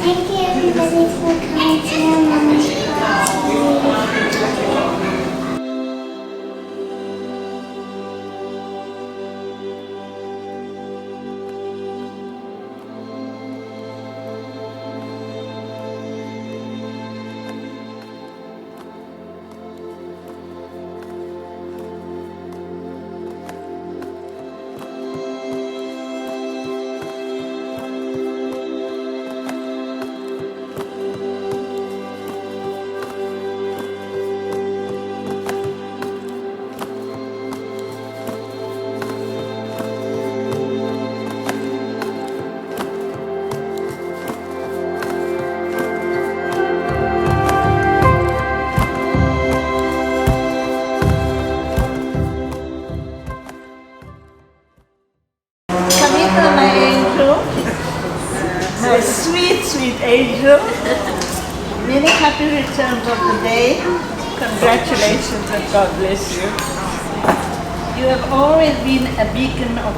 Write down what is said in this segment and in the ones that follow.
Thank you everybody for coming to my mom's party. Kavita, my angel, my sweet, sweet angel. Many happy returns of the day. Congratulations and God bless you. You have always been a beacon of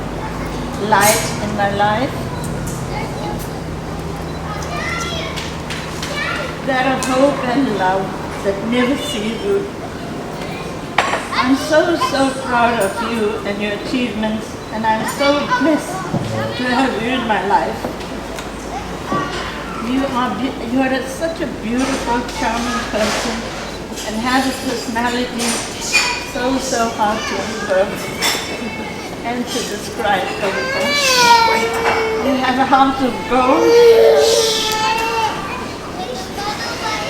light in my life. That of hope and love that never sees you. I'm so proud of you and your achievements, and I'm so blessed to have you in my life. You are such a beautiful, charming person and have a personality so hard to observe and to describe, Kavita. You have a heart of gold,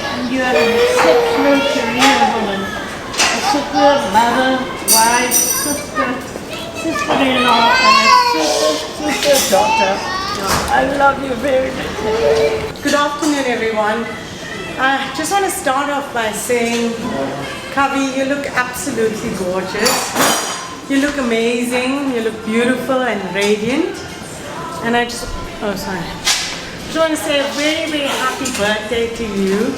and you are an exceptional career woman, a superb mother, wife, sister-in-law, and a super daughter. I love you very much. Good afternoon, everyone. I just want to start off by saying, Kavi, you look absolutely gorgeous. You look amazing. You look beautiful and radiant. And I just want to say a very happy birthday to you.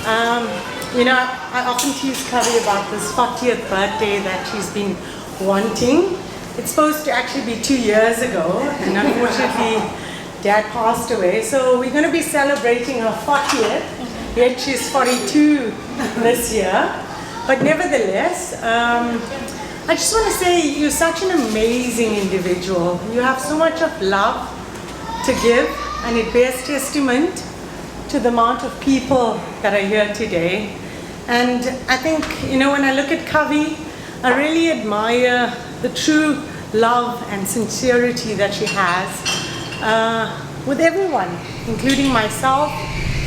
I often tease Kavi about this 40th birthday that she's been wanting. It's supposed to actually be 2 years ago, and unfortunately Dad passed away. So we're going to be celebrating her 40th, yet she's 42 this year. But nevertheless, I just want to say you're such an amazing individual. You have so much of love to give, and it bears testament to the amount of people that are here today. And I think, when I look at Kavi, I really admire the true love and sincerity that she has with everyone, including myself,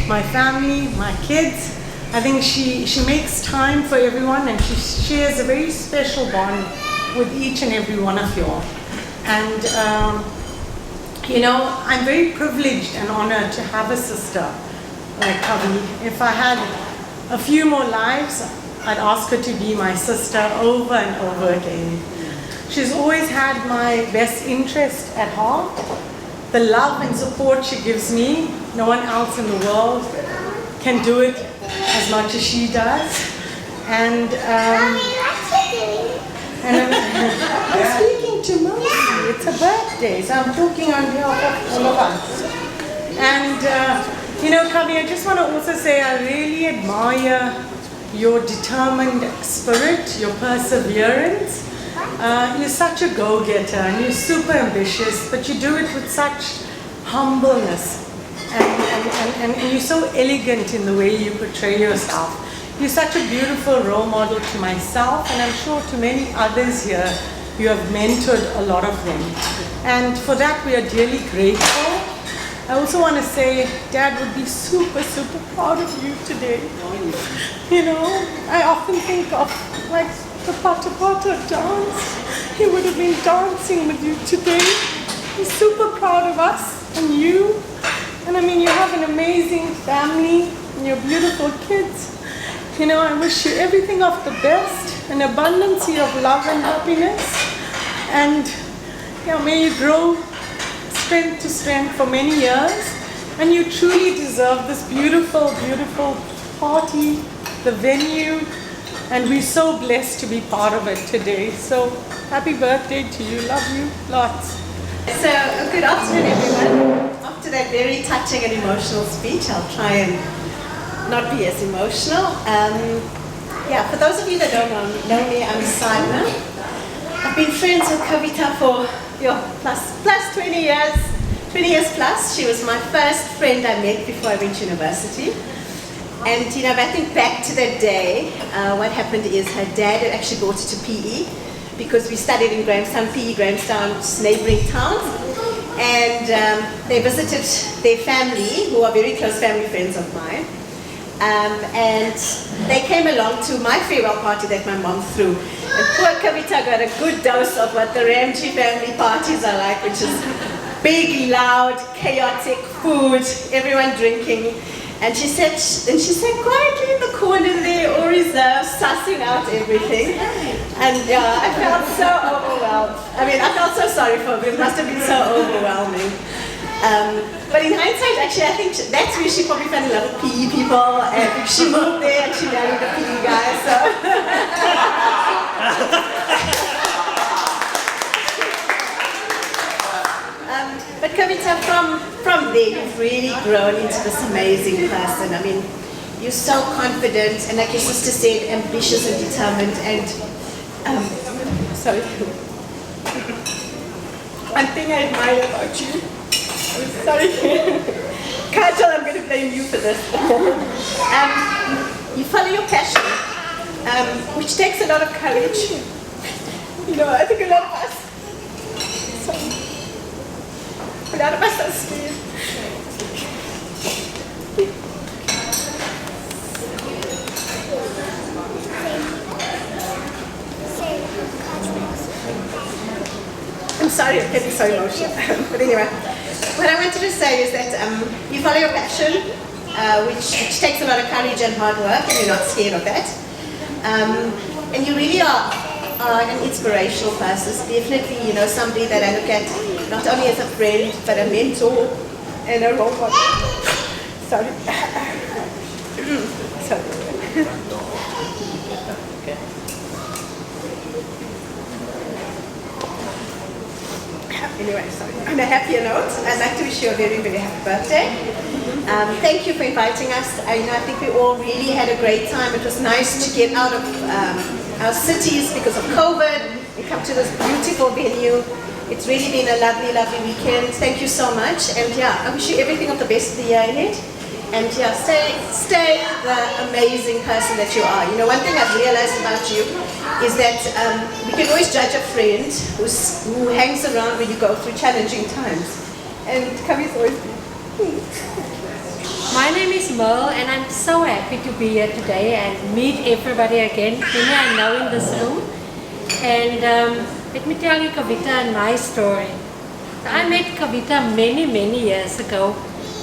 my family, my kids. I think she makes time for everyone, and she shares a very special bond with each and every one of you all. And I'm very privileged and honored to have a sister like Kavi. If I had a few more lives, I'd ask her to be my sister over and over again. She's always had my best interest at heart. The love and support she gives me, no one else in the world can do it as much as she does. And I'm speaking to Mercy. It's her birthday, so I'm talking on behalf of all of us. And Kavi, I just want to also say I really admire your determined spirit, your perseverance. You're such a go-getter, and you're super ambitious, but you do it with such humbleness, and you're so elegant in the way you portray yourself. You're such a beautiful role model to myself, and I'm sure to many others here. You have mentored a lot of them, and for that we are dearly grateful. I also want to say Dad would be super proud of you today. I often think of like the Pata Pata dance. He would have been dancing with you today. He's super proud of us and you. And you have an amazing family and your beautiful kids. I wish you everything of the best, an abundance of love and happiness. And may you grow strength to strength for many years. And you truly deserve this beautiful party, the venue, and we're so blessed to be part of it today. So happy birthday to you. Love you lots. So, good afternoon, everyone. After that very touching and emotional speech, I'll try and not be as emotional. Yeah, for those of you that don't know me, I'm Sadhna. I've been friends with Kavita for plus 20 years, 20 years plus. She was my first friend I met before I went to university. And you know, if I think back to that day, what happened is her dad had actually brought her to PE because we studied in Grahamstown, PE, Grahamstown's neighboring towns. And they visited their family, who are very close family friends of mine. And they came along to my farewell party that my mom threw. And poor Kavita got a good dose of what the Ramji family parties are like, which is big, loud, chaotic food, everyone drinking. And she sat quietly in the corner there, all reserved, sussing out everything. And I felt so overwhelmed. I mean, I felt so sorry for her. It must have been so overwhelming. But in hindsight, actually, I think that's where she probably fell in love with PE people. And she moved there and she married a PE guy. So. But Kavita, from there, you've really grown into this amazing person. I mean, you're so confident, and like your sister said, ambitious and determined. And sorry, one thing I admire about you. I'm sorry, Kajal, I'm going to blame you for this. You follow your passion, which takes a lot of courage. You know, I think a lot of us. A lot of us are scared. I'm sorry, I'm getting so emotional. But anyway, what I wanted to say is that you follow your passion, which takes a lot of courage and hard work, and you're not scared of that. And you really are an inspirational person. Definitely, you know, somebody that I look at not only as a friend, but a mentor and a role model. Sorry. Sorry. Okay. Anyway, sorry. On a happier note, I'd like to wish you a very, very happy birthday. Thank you for inviting us. I think we all really had a great time. It was nice to get out of our cities because of COVID and come to this beautiful venue. It's really been a lovely, lovely weekend. Thank you so much. And yeah, I wish you everything of the best of the year ahead. And yeah, stay the amazing person that you are. You know, one thing I've realized about you is that we can always judge a friend who hangs around when you go through challenging times. And Kavi's always been. My name is Merle, and I'm so happy to be here today and meet everybody again, whom I know in this room. And let me tell you Kavita and my story. I met Kavita many, many years ago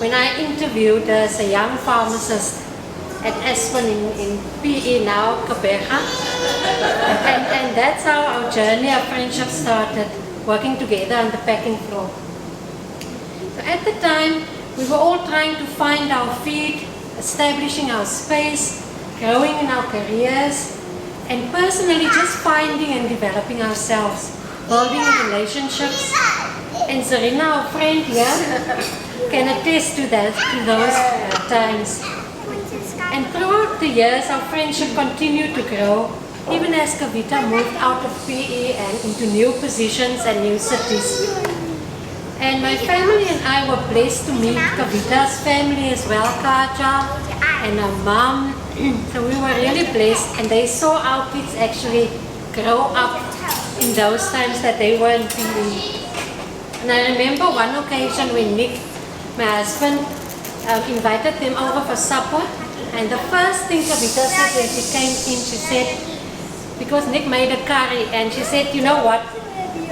when I interviewed as a young pharmacist at Aspen in PE, now Kabeja. And that's how our journey of friendship started, working together on the packing floor. So at the time, we were all trying to find our feet, establishing our space, growing in our careers, and personally just finding and developing ourselves, building relationships. And Serena, our friend here, can attest to that, to those times. And throughout the years, our friendship continued to grow, even as Kavita moved out of PE and into new positions and new cities. And my family and I were blessed to meet Kavita's family as well, Kaja, and her mom. So we were really blessed, and they saw our kids actually grow up in those times that they were in PE. And I remember one occasion when Nick, my husband, invited them over for supper, and the first thing Kavita said when she came in, she said, because Nick made a curry, and she said, you know what?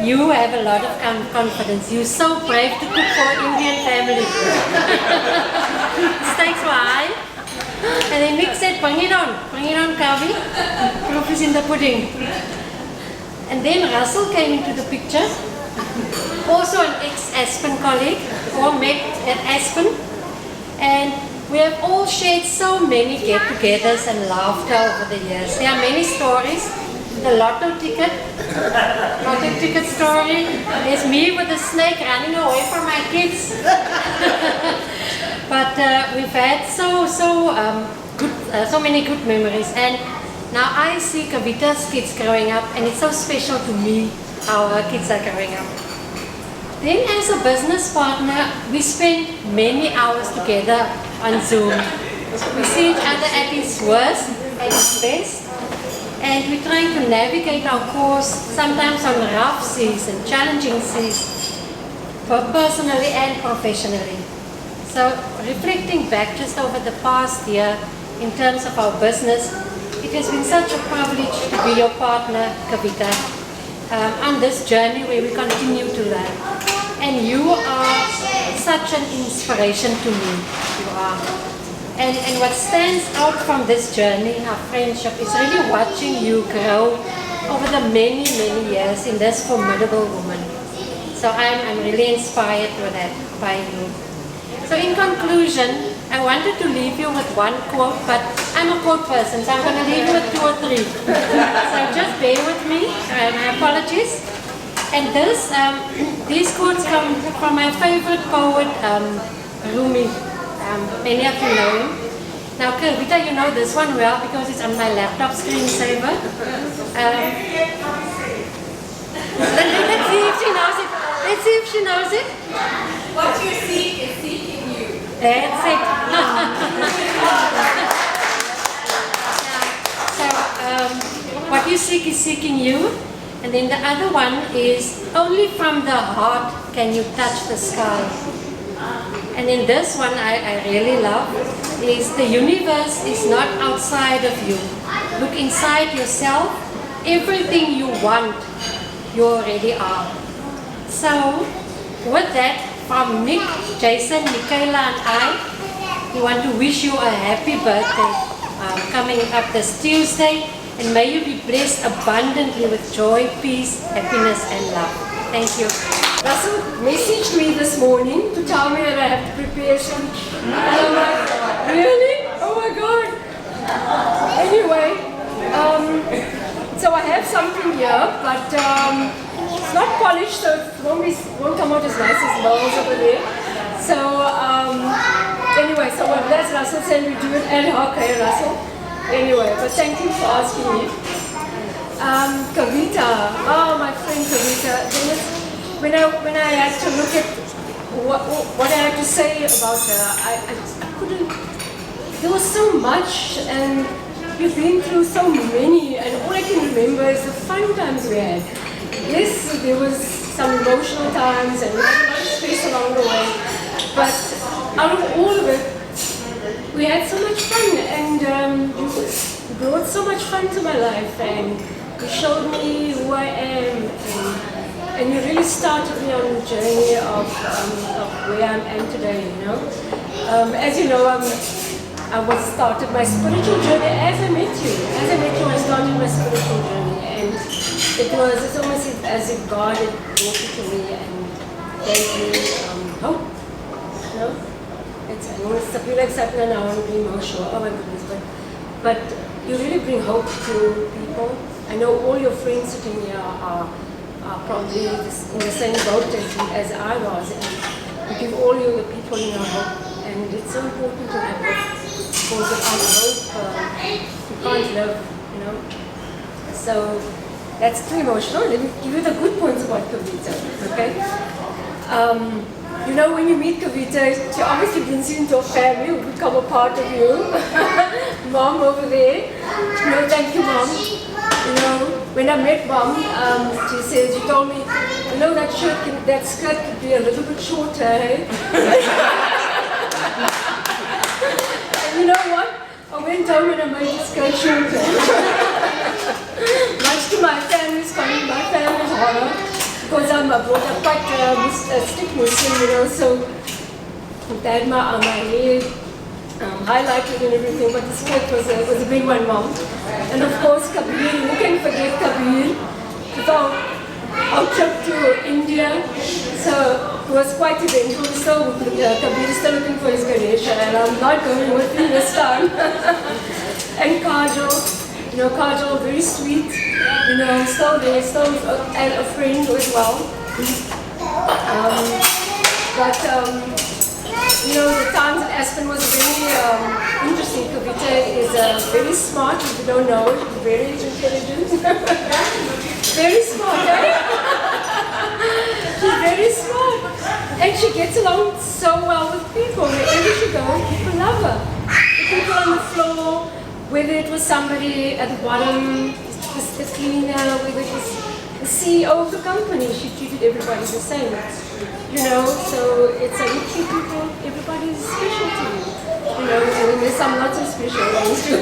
You have a lot of confidence. You're so brave to cook for an Indian family. Stakes were high. And then Nick said, bring it on, Kavi. Proof is in the pudding. And then Russell came into the picture. Also an ex-Aspen colleague, all met at Aspen. And we have all shared so many get-togethers and laughter over the years. There are many stories. the lotto ticket story. There's me with the snake running away from my kids. But we've had so many good memories, and now I see Kavita's kids growing up, and it's so special to me how her kids are growing up. Then as a business partner, we spend many hours together on Zoom. We see each other at its worst and its best, and we're trying to navigate our course, sometimes on rough seas and challenging seas, both personally and professionally. So reflecting back just over the past year in terms of our business, it has been such a privilege to be your partner, Kavita, on this journey where we continue to learn. And you are such an inspiration to me. You are. And what stands out from this journey, our friendship, is really watching you grow over the many, many years in this formidable woman. So I'm really inspired with that by you. So in conclusion, I wanted to leave you with one quote, but I'm a quote person, so I'm going to leave you with 2 or 3. So just bear with me, my apologies. And these quotes come from my favorite poet, Rumi. Many of you know him. Now, Kavita, you know this one well because it's on my laptop screensaver. Let's see if she knows it. Let's see if she knows it. What you seek is seeking you. That's it. So, what you seek is seeking you. And then the other one is, only from the heart can you touch the sky. And then this one I really love is, the universe is not outside of you. Look inside yourself. Everything you want, you already are. So, with that, from Nick, Jason, Michaela and I, we want to wish you a happy birthday coming up this Tuesday, and may you be blessed abundantly with joy, peace, happiness and love. Thank you. Russell messaged me this morning to tell me that I have to prepare some. And I'm like, really? Oh my God. Anyway, so I have something here, but it's not polished, so it won't come out as nice as Merle's over there. So anyway, so that's Russell said we do it ad hoc, hey Russell? Anyway, but thank you for asking me. Kavita, oh my friend Kavita, when I had to look at what I had to say about her, I couldn't, there was so much, and you've been through so many, and all I can remember is the fun times we had. Yes, there was some emotional times and we had a lot of stress along the way, but out of all of it, we had so much fun, and you brought so much fun to my life, and you showed me who I am, and you really started me on the journey of where I am today, you know. As you know, I started my spiritual journey as I met you. As I met you, I started my spiritual journey, and it's almost as if God had brought you to me and gave me hope, you know. I want to feel like something and I want to be emotional. Oh my goodness, but you really bring hope to people. I know all your friends sitting here are probably in the same boat as I was, and you give all the people in your hope, and it's so important to have hope, because without hope you can't live, you know. So that's too emotional. Let me give you the good points about Kavita, okay? You know, when you meet Kavita, she obviously brings you into a family who become a part of you. Mom over there. You know, thank you, Mom. You know, when I met Mom, she says, you told me, you know, that skirt could be a little bit shorter, eh? And you know what? I went home and I made the skirt shorter. Much to my family's comment, my family's horror. Because I'm brought up quite a strict Muslim, you know, so with that my hair highlighted and everything, but the skirt was a big one, Mom. And of course Kabir, who can forget Kabir? So our trip to India, so it was quite eventful. So Kabir is still looking for his Ganesha, and I'm not going with him this time. And Kajol, You know, Kajal, very sweet. You know, still there, still a friend as well. You know, the times at Aspen was very interesting. Kavita is very smart. If you don't know, she's very intelligent. Very smart, eh? She's very smart. And she gets along so well with people. Wherever she goes, people love her. The people on the floor, whether it was somebody at the bottom, the cleaner, whether it was the CEO of the company, she treated everybody the same. You know, so it's a you treat people, everybody is special to you. You know, and then there's some not so special ones too.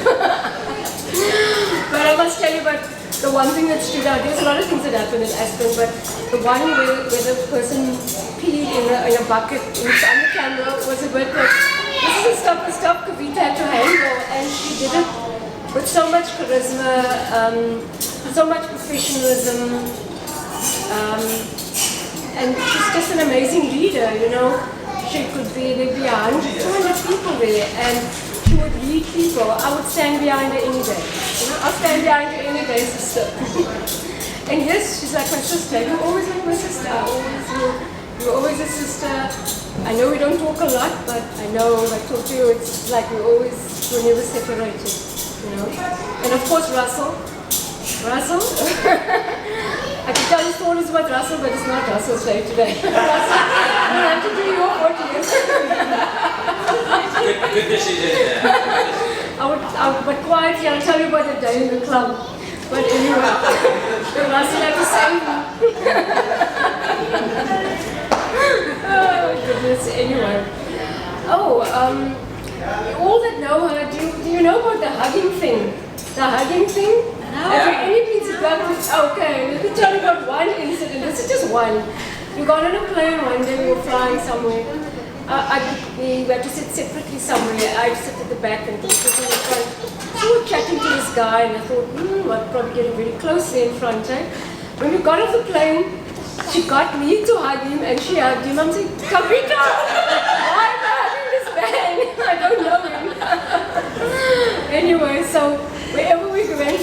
But I must tell you about the one thing that stood out. There's a lot of things that happened at Aspen, but the one where the person peed in a bucket and it's on the camera was a bit like, this is a stop Kavita had to handle, and she did it with so much charisma, so much professionalism. And she's just an amazing leader, you know. She could be, there'd be 100, 200 people there, and she would lead people. I would stand behind her any day. You know, I'll stand behind her any day, sister. And yes, she's like my sister. You're always like my sister. You're always a sister. I know we don't talk a lot, but I know if I talk to you, it's like we're never separated, you know. And of course, Russell. I can tell you stories about Russell, but it's not Russell's day today. Russell, you have to do your 40 years. Good decision. But quietly, I'll tell you about the day in the club. But anyway, Russell had to save me. Oh, goodness, anyway. All that know her, do you know about the hugging thing? The hugging thing? Okay, any pizza okay, let me tell you about one incident. This is just one. We got on a plane one day, we were flying somewhere. We had to sit separately somewhere. I sit at the back and he was in the front. So we were chatting to this guy and I thought, I'd probably get very close there in front. Eh? When we got off the plane, she got me to hug him and she hugged him. I'm saying, Kavita, why am I hugging this man? I don't know him. Anyway, so wherever we went,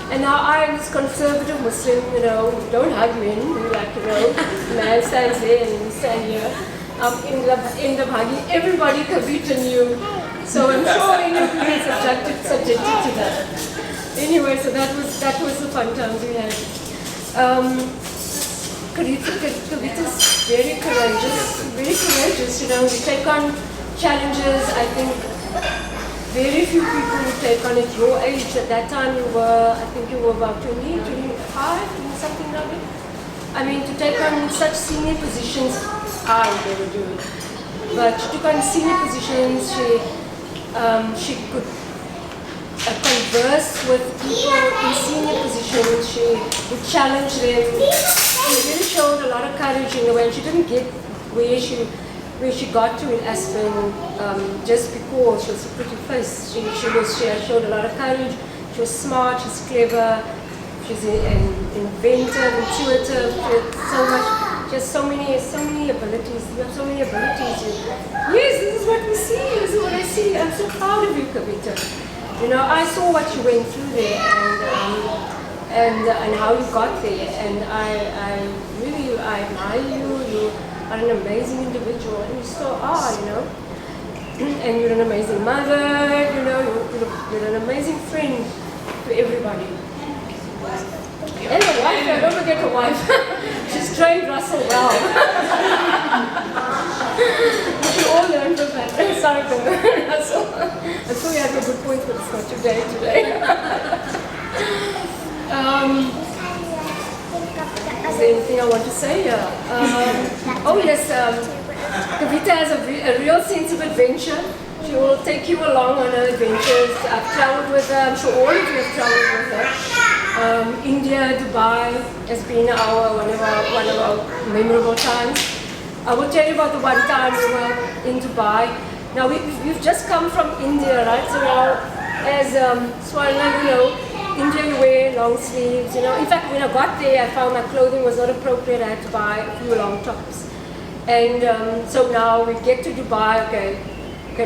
and now I'm this conservative Muslim, you know, don't hug men. We like, you know, the man stands there and we stand here. End up hugging everybody Kavita knew. So I'm sure any of you are subjected to that. Anyway, so that was the fun times we had. Kavita's very courageous, you know, we take on challenges. I think very few people would take on at your age. At that time I think you were about 20, 25, something like that. I mean, to take on such senior positions, I would never do it. But she took on senior positions, she could converse with people in senior positions, she would challenge them. She really showed a lot of courage in the way. She didn't get where she got to in Aspen just because she was a pretty face. She showed a lot of courage. She was smart, she's clever, she's an inventor, intuitive. She has so many abilities. You have so many abilities. Yes, this is what we see. This is what I see. I'm so proud of you, Kavita. You know, I saw what you went through there and how you got there. And I admire you. You are an amazing individual, and you still are, you know. And you're an amazing mother, you know. You're an amazing friend to everybody. And the wife, don't forget the wife. She's trained Russell well. We should all learn from that. Sorry, Russell. I thought you had a good point, but it's not today. Is there anything I want to say here? Kavita has a real sense of adventure. She will take you along on her adventures. I've traveled with her. I'm sure all of you have traveled with her. India, Dubai has been one of our memorable times. I will tell you about the one time we were in Dubai. Now we've just come from India, right? So now, as Swarna, you know, India you wear long sleeves. You know, in fact, when I got there, I found my clothing was not appropriate. I had to buy a few long tops. And so now we get to Dubai. Okay,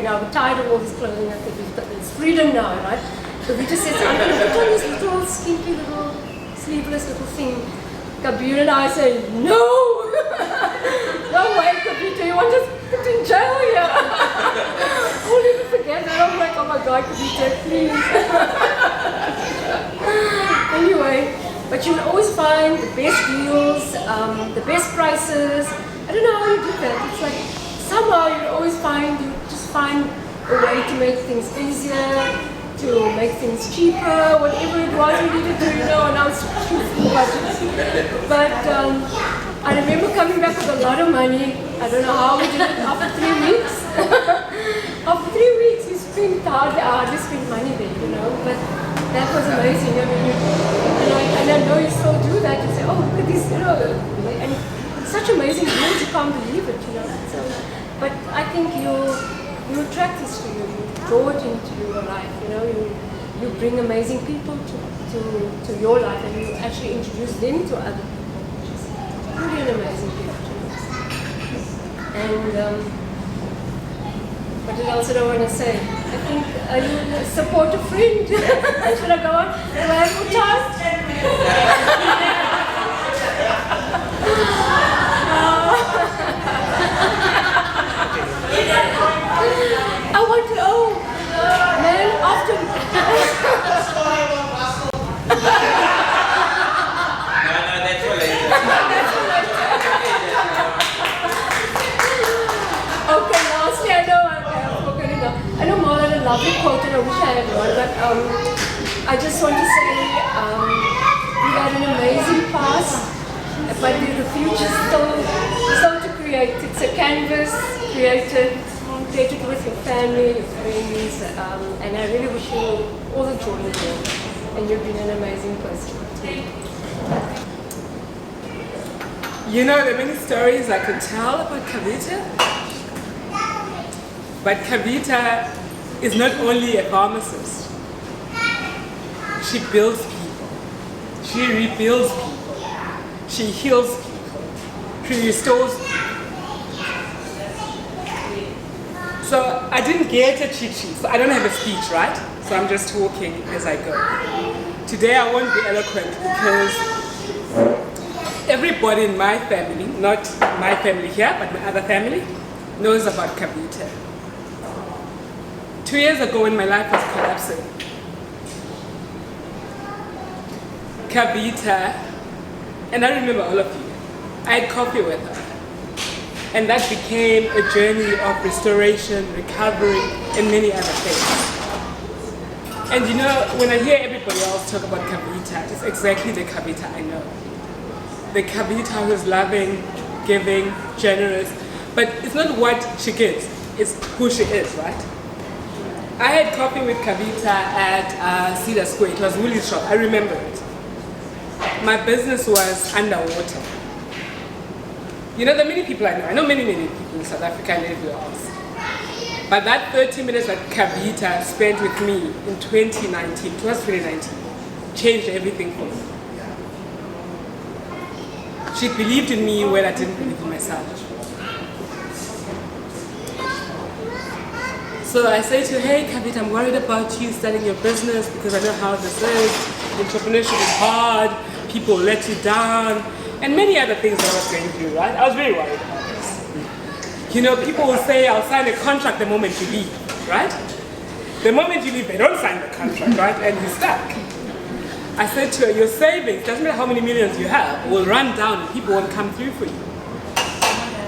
now we're tired of all this clothing. I think it's freedom now, right? Kavita says, I'm going to put on this little skimpy little sleeveless little thing. Kabir and I say, no! No way, Kavita, you want us put in jail here? I'll never forget that. I'm like, oh my God, Kavita, please. Anyway, but you will always find the best deals, the best prices. I don't know how you do that. It's like somehow you always find a way to make things easier, to make things cheaper, whatever it was we needed to, announce budgets. But I remember coming back with a lot of money. I don't know how we did it after 3 weeks. After 3 weeks, we spent hardly spent money there, but that was amazing. I mean, and I know you still do that. You say, oh, look at this, and it's such amazing deals, you can't believe it, So, but I think you attract this to you, you draw it into your life, you bring amazing people to your life, and you actually introduce them to other people, which is really an amazing gift, And what else did I want to say? I think you support a friend. Should I go on? Do I have more time? I want to, man, after. No, that's for later. Okay, lastly, I know Marla had a lovely quote and I wish I had one, but I just want to say you had an amazing past, but the future still to create. It's a canvas created with your family, your friends, and I really wish you all the joy in the world. And you've been an amazing person. There are many stories I could tell about Kavita. But Kavita is not only a pharmacist. She builds people. She rebuilds people. She heals people. She restores people. So I didn't get a cheat sheet, so I don't have a speech, right? So I'm just talking as I go. Today I won't be eloquent because everybody in my family, not my family here, but my other family, knows about Kavita. 2 years ago when my life was collapsing, Kavita, and I remember all of you, I had coffee with her. And that became a journey of restoration, recovery, and many other things. And when I hear everybody else talk about Kavita, it's exactly the Kavita I know. The Kavita who's loving, giving, generous, but it's not what she gives, it's who she is, right? I had coffee with Kavita at Cedar Square. It was Woolies shop, I remember it. My business was underwater. There are many people I know. I know many people in South Africa and everywhere else. But that 30 minutes that Kavita spent with me in 2019, it was 2019, changed everything for me. She believed in me when I didn't believe in myself. So I say to her, hey Kavita, I'm worried about you starting your business because I know how this is. Entrepreneurship is hard, people let you down, and many other things that I was going through, right? I was very worried about this. People will say, I'll sign a contract the moment you leave, right? The moment you leave, they don't sign the contract, right? And you're stuck. I said to her, your savings, doesn't matter how many millions you have, will run down and people won't come through for you.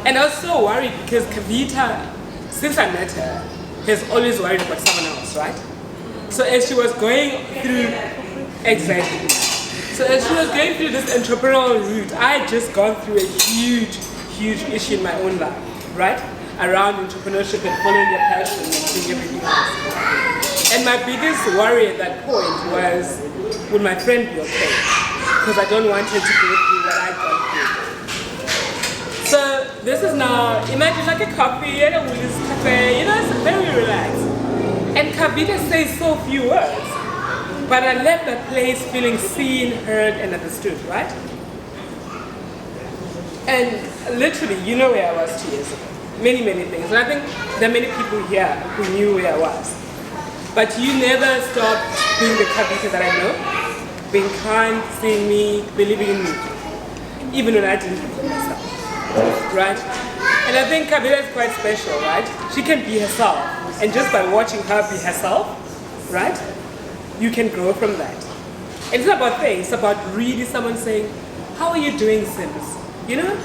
And I was so worried because Kavita, since I met her, has always worried about someone else, right? So as she was going through, exactly. So as she was going through this entrepreneurial route, I had just gone through a huge issue in my own life, right? Around entrepreneurship and following your passion and doing everything else. And my biggest worry at that point was, would my friend be okay? Because I don't want her to go through what I've gone through. So this is now, imagine like a coffee at a Woolies cafe, it's very relaxed. And Kavita says so few words. But I left that place feeling seen, heard, and understood, right? And literally, where I was 2 years ago. Many things. And I think there are many people here who knew where I was. But you never stopped being the Kavita that I know, being kind, seeing me, believing in me, even when I didn't believe in myself, right? And I think Kavita is quite special, right? She can be herself, and just by watching her be herself, right, you can grow from that. And it's not about things, it's about really someone saying, how are you doing, Sims? You know?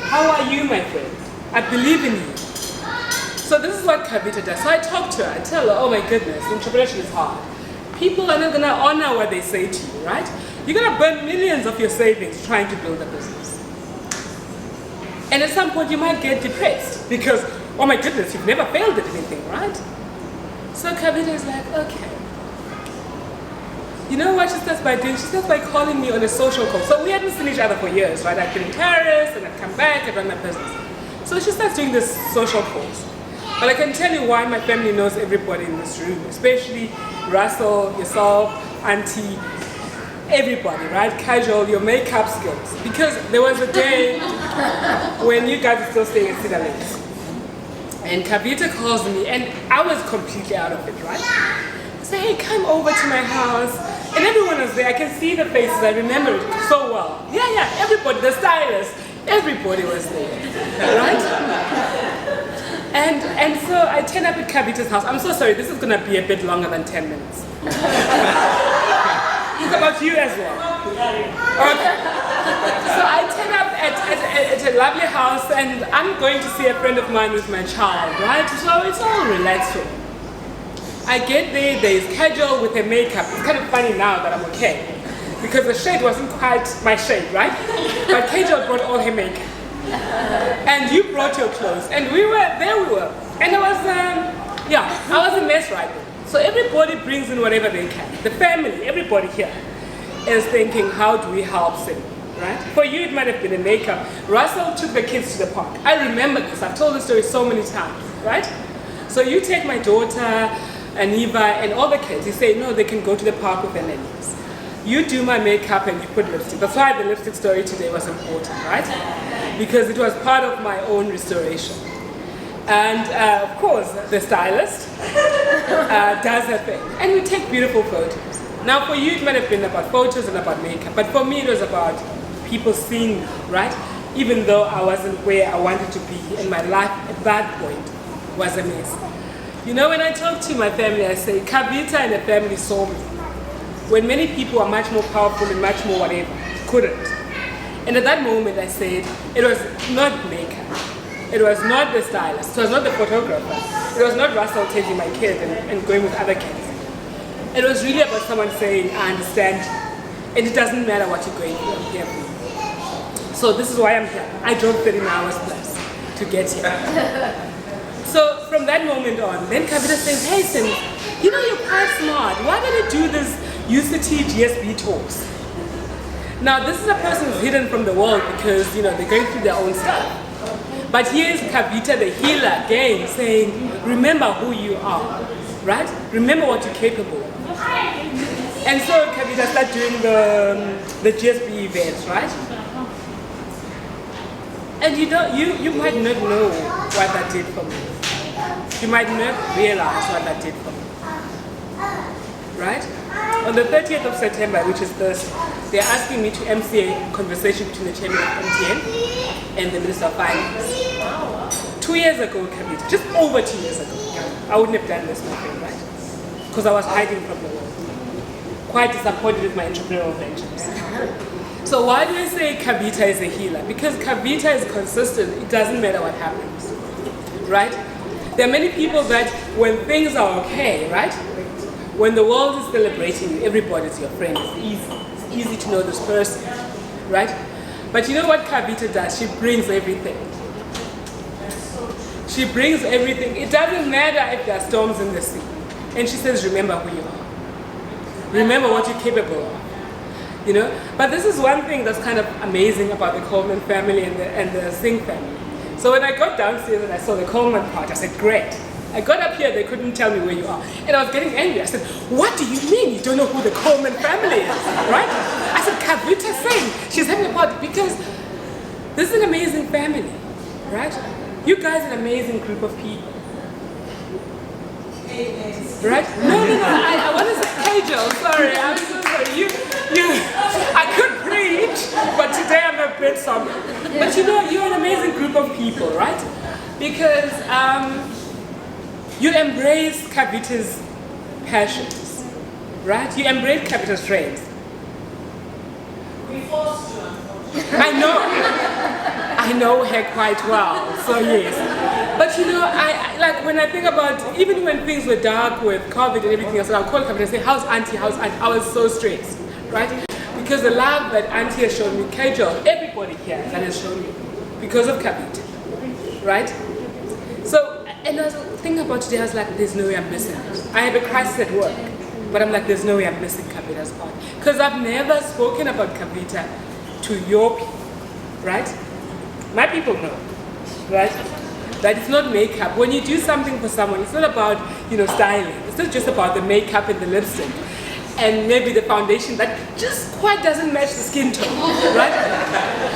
How are you, my friend? I believe in you. So this is what Kavita does. So I talk to her, I tell her, oh my goodness, entrepreneurship is hard. People are not going to honor what they say to you, right? You're going to burn millions of your savings trying to build a business. And at some point you might get depressed because, oh my goodness, you've never failed at anything, right? So Kavita is like, okay. You know what she starts by doing? She starts by calling me on a social call. So we hadn't seen each other for years, right? I'd been in Paris and I'd come back and run my business. So she starts doing this social calls. But I can tell you why my family knows everybody in this room, especially Russell, yourself, Auntie, everybody, right? Casual, your makeup skills. Because there was a day when you guys were still staying at Cedar Lakes. And Kavita calls me, and I was completely out of it, right? I say, hey, come over to my house. And everyone was there. I can see the faces. I remember it so well. Yeah, everybody, the stylist, everybody was there, right? And so I turn up at Kavita's house. I'm so sorry, this is going to be a bit longer than 10 minutes. It's about you as well. Okay. So I turn up at a lovely house, and I'm going to see a friend of mine with my child, right? So it's all relaxed. I get there, there's Kajol with her makeup. It's kind of funny now that I'm okay, because the shade wasn't quite my shade, right? But Kajol brought all her makeup. And you brought your clothes, and there we were. And I was a mess right there. So everybody brings in whatever they can. The family, everybody here is thinking, how do we help Sim, right? For you, it might have been a makeup. Russell took the kids to the park. I remember this, I've told the story so many times, right? So you take my daughter, Aniva, and all the kids. You say, no, they can go to the park with their nannies. You do my makeup and you put lipstick. That's why the lipstick story today was important, right? Because it was part of my own restoration. And of course, the stylist does her thing. And we take beautiful photos. Now for you, it might have been about photos and about makeup. But for me, it was about people seeing me, right? Even though I wasn't where I wanted to be, and my life at that point was a mess. You know, when I talk to my family, I say, Kavita and the family saw me. When many people are much more powerful and much more whatever, couldn't. And at that moment I said, it was not makeup, it was not the stylist, it was not the photographer, it was not Russell taking my kid and going with other kids. It was really about someone saying, I understand you, and it doesn't matter what you're going through, I'm here for you. So this is why I'm here. I drove 13 hours plus to get here. So from that moment on, then Kavita says, hey Sim, you know you're quite smart, why don't you do this UCT GSB talks? Now this is a person who's hidden from the world because, you know, they're going through their own stuff. But here's Kavita the healer again saying, remember who you are, right? Remember what you're capable of. And so Kavita started doing the GSB events, right? And you might not know what that did for me. You might not realize what that did for me, right? On the 30th of September, which is Thursday, they're asking me to MC a conversation between the chairman of MTN and the Minister of Finance. 2 years ago, Kavita, just over 2 years ago, I wouldn't have done this, my friend, right? Because I was hiding from the world. Quite disappointed with my entrepreneurial ventures. So why do I say Kavita is a healer? Because Kavita is consistent. It doesn't matter what happens, right? There are many people that when things are okay, right? When the world is celebrating you, everybody's your friend. It's easy. It's easy to know this person, right? But you know what Kavita does? She brings everything. She brings everything. It doesn't matter if there are storms in the sea. And she says, remember who you are. Remember what you're capable of. You know? But this is one thing that's kind of amazing about the Coleman family and the Singh family. So when I got downstairs and I saw the Coleman part, I said, great. I got up here, they couldn't tell me where you are. And I was getting angry. I said, what do you mean you don't know who the Coleman family is, right? I said, Kavita Singh, she's having a party because this is an amazing family, right? You guys are an amazing group of people. Right? No, I want to say, Kajal, sorry, I'm so sorry. I could preach, but today I'm a bit somber. But you know, you're an amazing group of people, right? Because you embrace Kavita's passions, right? You embrace Kavita's strengths. I know her quite well, so yes. But you know, I like when I think about, even when things were dark with COVID and everything else, I'll call Kavita and say, how's Auntie, how's Auntie? I was so stressed, right? Because the love that Auntie has shown me, Kajal, everybody here that has shown me, because of Kavita, right? So, and I was thinking about today, I was like, there's no way I'm missing it. I have a crisis at work, but I'm like, there's no way I'm missing Kavita's part. Because I've never spoken about Kavita to your people, right? My people know, right? That it's not makeup. When you do something for someone, it's not about, you know, styling. It's not just about the makeup and the lipstick and maybe the foundation that just quite doesn't match the skin tone, right?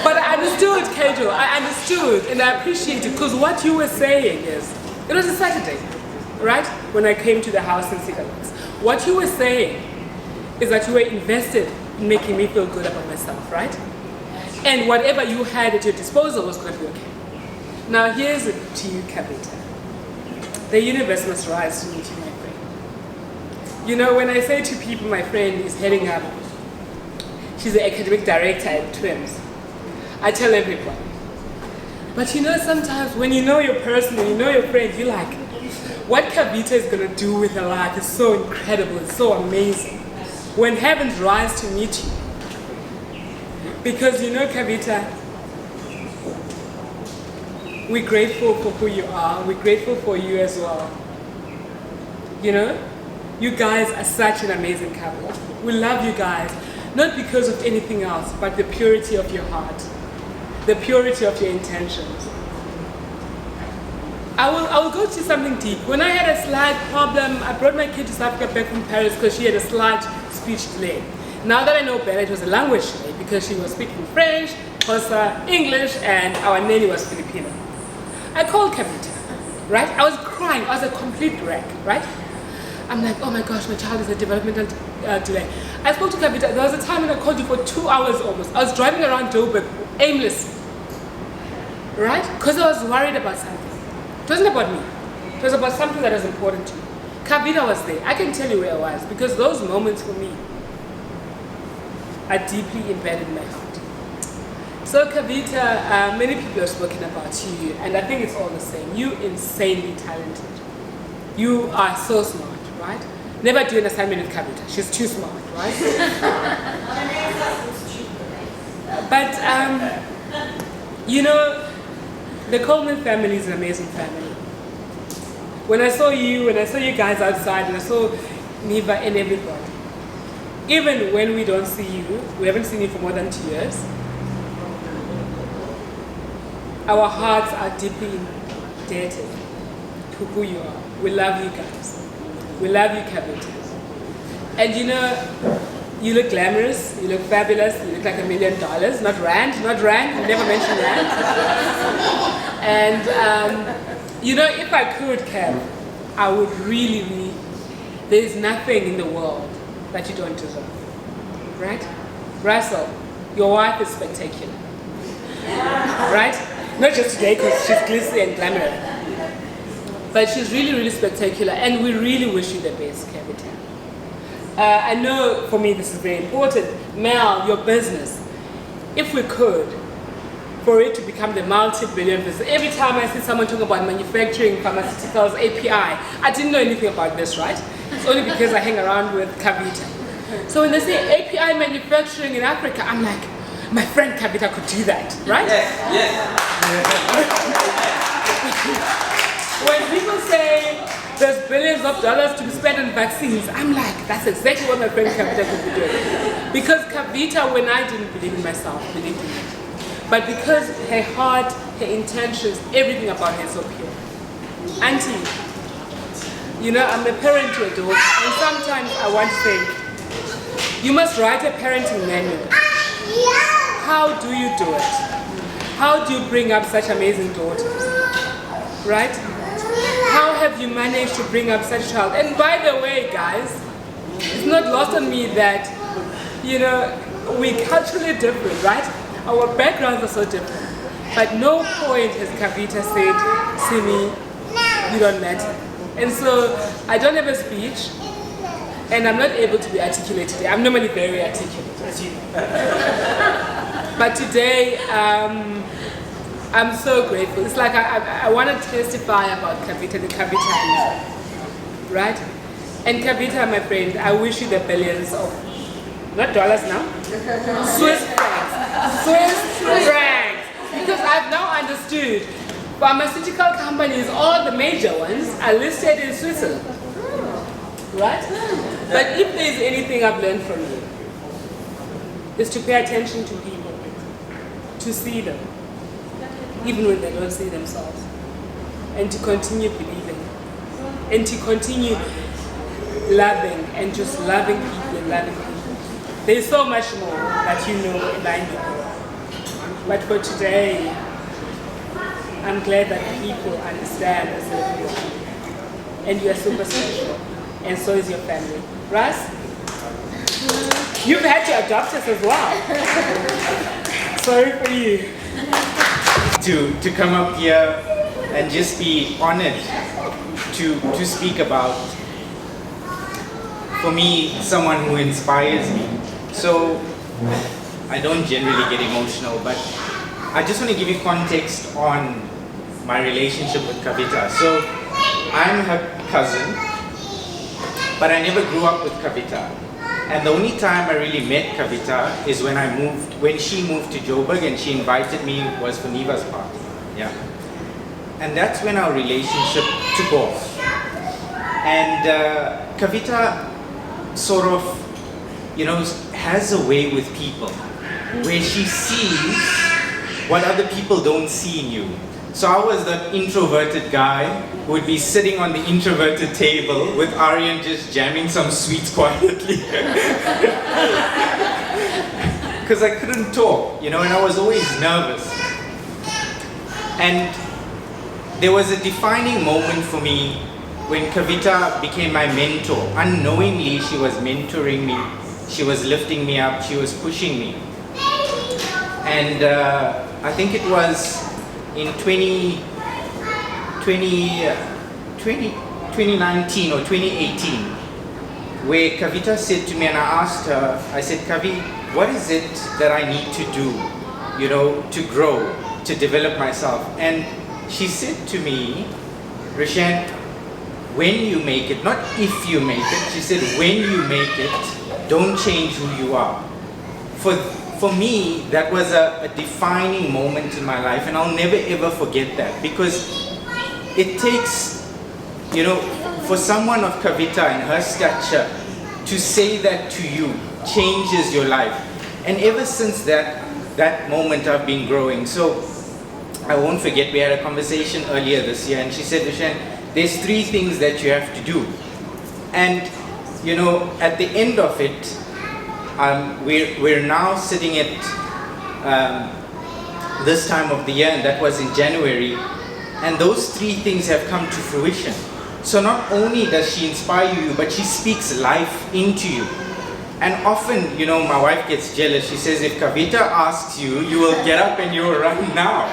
But I understood, Kajal. I understood and I appreciate it, because what you were saying is, it was a Saturday, right? When I came to the house in Sigalaks. What you were saying is that you were invested in making me feel good about myself, right? And whatever you had at your disposal was going to be okay. Now here's it to you, Kavita. The universe must rise to meet you, my friend. You know, when I say to people, my friend is heading up, she's the academic director at TWIMS, I tell everyone. But you know, sometimes when you know your person and you know your friend, you're like, what Kavita is going to do with her life is so incredible, it's so amazing. When heavens rise to meet you. Because you know, Kavita, we're grateful for who you are. We're grateful for you as well. You know, you guys are such an amazing couple. We love you guys, not because of anything else, but the purity of your heart, the purity of your intentions. I will go to something deep. When I had a slight problem, I brought my kid to South Africa back from Paris because she had a slight speech delay. Now that I know better, it was a language delay because she was speaking French, Xhosa, English, and our nanny was Filipino. I called Kavita, right? I was crying. I was a complete wreck, right? I'm like, oh my gosh, my child is a developmental delay. I spoke to Kavita. There was a time when I called you for 2 hours almost. I was driving around Joburg aimlessly, right? Because I was worried about something. It wasn't about me. It was about something that was important to me. Kavita was there. I can tell you where I was because those moments for me are deeply embedded in my heart. So Kavita, many people have spoken about you, and I think it's all the same. You're insanely talented. You are so smart, right? Never do an assignment with Kavita. She's too smart, right? But, you know, the Coleman family is an amazing family. When I saw you guys outside, and I saw Niva and everybody, even when we don't see you, we haven't seen you for more than 2 years, our hearts are deeply indebted to who you are. We love you guys. We love you, Kavita. And you know, you look glamorous, you look fabulous, you look like $1 million. Not rand, you never mentioned rand. And you know, if I could, Kev, I would really, there is nothing in the world that you don't deserve, right? Russell, your wife is spectacular, right? Not just today because she's glitzy and glamorous, but she's really spectacular, and we really wish you the best, Kavita. I know for me this is very important. Mel, your business, if we could, for it to become the multi-billion business. Every time I see someone talking about manufacturing, pharmaceuticals, API, I didn't know anything about this, right? It's only because I hang around with Kavita. So when they say API manufacturing in Africa, I'm like, my friend Kavita could do that, right? Yes. When people say there's billions of dollars to be spent on vaccines, I'm like, that's exactly what my friend Kavita could be doing. Because Kavita, when I didn't believe in myself, believed in me. But because her heart, her intentions, everything about her is so pure. Auntie, you know, I'm a parent to a daughter, and sometimes I want to think, you must write a parenting manual. How do you do it? How do you bring up such amazing daughters? Right? How have you managed to bring up such a child? And by the way, guys, it's not lost on me that, we're culturally different, right? Our backgrounds are so different. But no point has Kavita said, Simi, you don't matter. And so I don't have a speech, and I'm not able to be articulate today. I'm normally very articulate, as you know. But today, I'm so grateful. It's like I want to testify about Kavita, the Kavita I know, right? And Kavita, my friend, I wish you the billions of, not dollars now, Swiss francs. Swiss francs. Because I've now understood pharmaceutical companies, all the major ones, are listed in Switzerland, right? But if there's anything I've learned from you, is to pay attention to people, to see them, even when they don't see themselves, and to continue believing, and to continue loving, and just loving people and loving people. There's so much more that you know and I know. But for today, I'm glad that people understand as you are. And you are super special, and so is your family. Russ, you've had to adopt us as well. Sorry for you. To come up here and just be honored to speak about, for me, someone who inspires me. So I don't generally get emotional, but I just want to give you context on my relationship with Kavita. So I'm her cousin, but I never grew up with Kavita. And the only time I really met Kavita is when she moved to Joburg and she invited me, was for Niva's party. Yeah. And that's when our relationship took off. And Kavita sort of, has a way with people where she sees what other people don't see in you. So I was that introverted guy who would be sitting on the introverted table with Aryan just jamming some sweets quietly. Because I couldn't talk, and I was always nervous. And there was a defining moment for me when Kavita became my mentor. Unknowingly, she was mentoring me. She was lifting me up. She was pushing me. And I think it was in 2019 or 2018, where Kavita said to me, and I asked her, I said, Kavi, what is it that I need to do, to grow, to develop myself? And she said to me, Rishan, when you make it, not if you make it, she said, when you make it, don't change who you are. For me, that was a defining moment in my life, and I'll never ever forget that, because it takes, for someone of Kavita and her stature to say that to you changes your life. And ever since that moment, I've been growing. So I won't forget, we had a conversation earlier this year, and she said, Rishan, there's 3 things that you have to do. And, at the end of it, we're now sitting at this time of the year, and that was in January, and those 3 things have come to fruition. So not only does she inspire you, but she speaks life into you. And often, my wife gets jealous. She says, if Kavita asks you, you will get up and you will run now.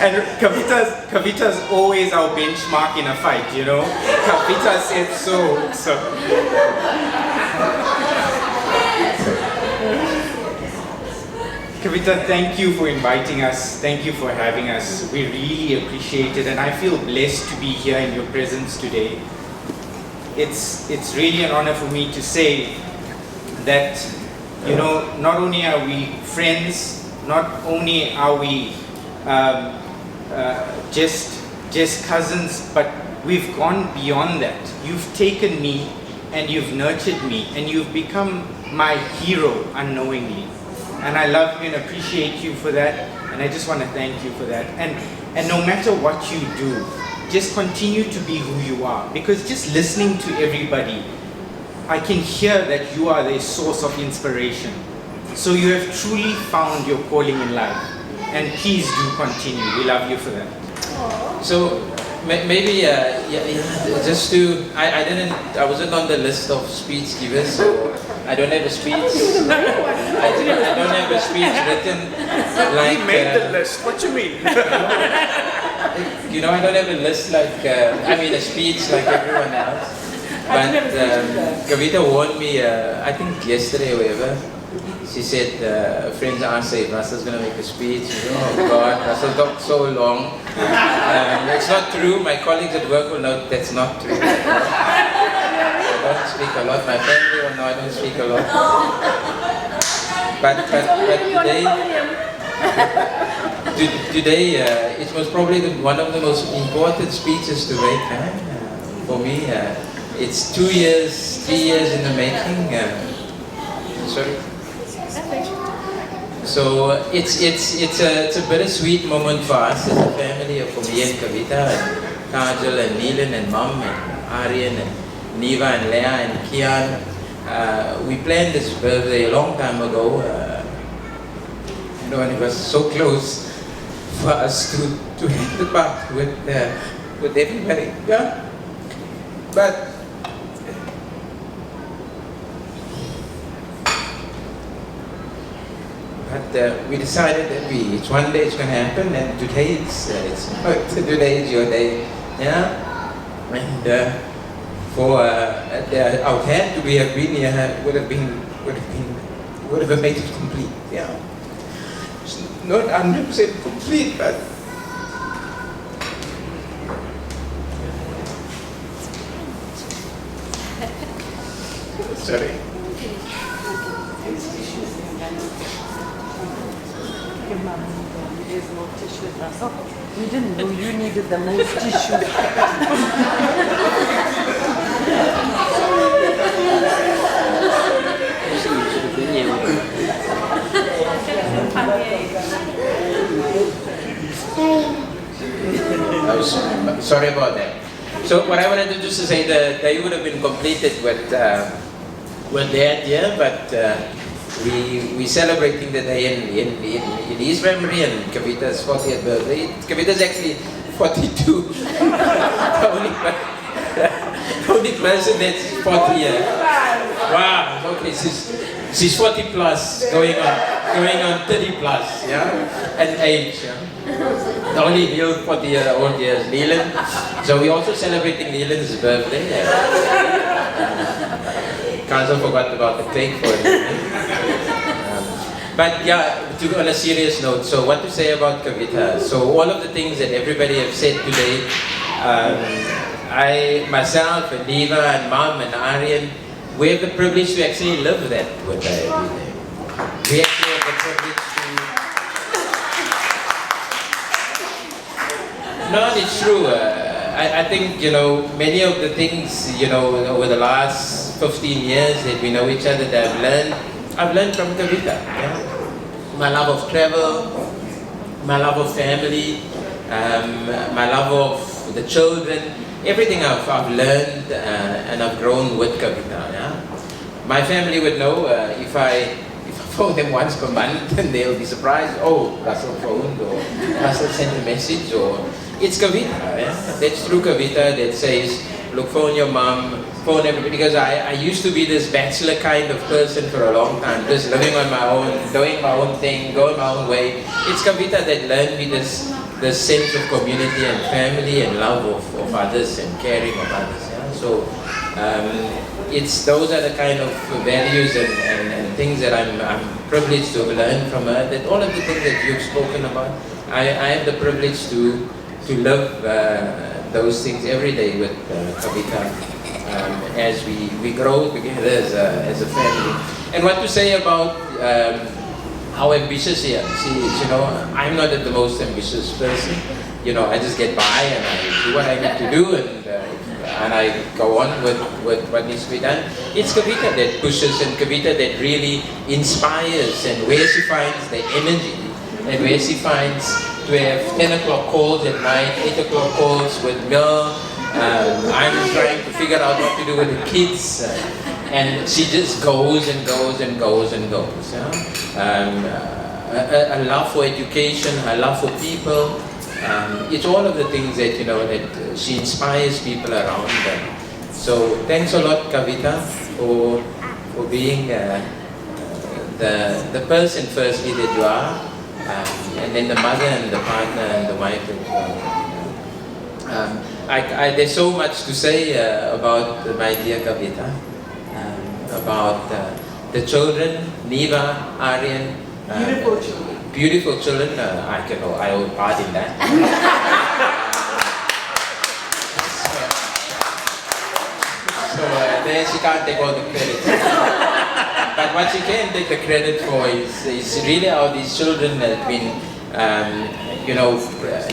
And Kavita's always our benchmark in a fight, Kavita said so. Kavita, thank you for inviting us. Thank you for having us. We really appreciate it, and I feel blessed to be here in your presence today. It's really an honor for me to say that, not only are we friends, not only are we just cousins, but we've gone beyond that. You've taken me and you've nurtured me, and you've become my hero unknowingly. And I love you and appreciate you for that, and I just want to thank you for that. And no matter what you do, just continue to be who you are, because just listening to everybody, I can hear that you are the source of inspiration. So you have truly found your calling in life, and please do continue. We love you for that. So Maybe, just to, I wasn't on the list of speech givers, so I don't have a speech. I don't have a speech written like. He made the list. What you mean? You know, I don't have a list like, a speech like everyone else. But Kavita warned me, I think yesterday or whatever. She said, friends asked if Russell's going to make a speech. Oh God, Russell talked so long. It's not true. My colleagues at work will know that's not true. I don't speak a lot. My family will know I don't speak a lot. But today it was probably one of the most important speeches to make for me. It's 2 years, 3 years in the making. Sorry. So it's a bittersweet moment for us as a family, for me and Kavita and Kajal and Neelan and Mom and Aryan and Neva and Leah and Kian. We planned this birthday a long time ago, and it was so close for us to hit the park with everybody. Yeah, but. But we decided that it's one day it's going to happen, and today today is your day, yeah. And for our hand to have been here would have made it complete, yeah. It's not 100% complete, but sorry. There's no tissue, Russell. We didn't know you needed the most tissue. Sorry about that. So what I wanted to just say, the day would have been completed with Dad here, but we celebrating the day in his memory and Kavita's 40th birthday. Kavita's actually 42. the only person that's 40 years. Wow. Okay, she's 40 plus, going on 30 plus, yeah, and age. Yeah? The only real 40-year-old here is Leland. So we're also celebrating Leland's birthday. Kanzo forgot about the cake for him. But yeah, on a serious note, so what to say about Kavita? So all of the things that everybody have said today, I, myself, and Neva, and Mom, and Aryan, we have the privilege to actually live that with her every day. We actually have the privilege to... No, it's true. I think, many of the things, over the last 15 years that we know each other, that I've learned from Kavita. Yeah? My love of travel, my love of family, my love of the children, everything I've learned and I've grown with Kavita. Yeah? My family would know if I phone them once per month, and they'll be surprised. Oh, Russell phoned, or Russell sent a message, or it's Kavita. Yeah? That's through Kavita that says, look, phone your mom, phone everybody, because I used to be this bachelor kind of person for a long time, just living on my own, doing my own thing, going my own way. It's Kavita that learned me this sense of community and family and love of others and caring of others. Yeah? So those are the kind of values and things that I'm privileged to have learned from her. That all of the things that you've spoken about, I have the privilege to live those things every day with Kavita. As we grow together as a family. And what to say about how ambitious she is. I'm not the most ambitious person. I just get by and I do what I need to do, and I go on with what needs to be done. It's Kavita that pushes, and Kavita that really inspires, and where she finds the energy, and where she finds to have 10 o'clock calls at night, 8 o'clock calls with Mel. I'm trying to figure out what to do with the kids, and she just goes and goes and goes and goes. Yeah? A love for education, a love for people, It's all of the things that, you know, that she inspires people around her. So thanks a lot, Kavita, for being the person firstly that you are, and then the mother and the partner and the wife that you are. There's so much to say about my dear Kavita, about the children, Neva, Aryan. Beautiful children. Beautiful children. I will part in that. So there she can't take all the credit. But what she can take the credit for is really how these children have been, you know,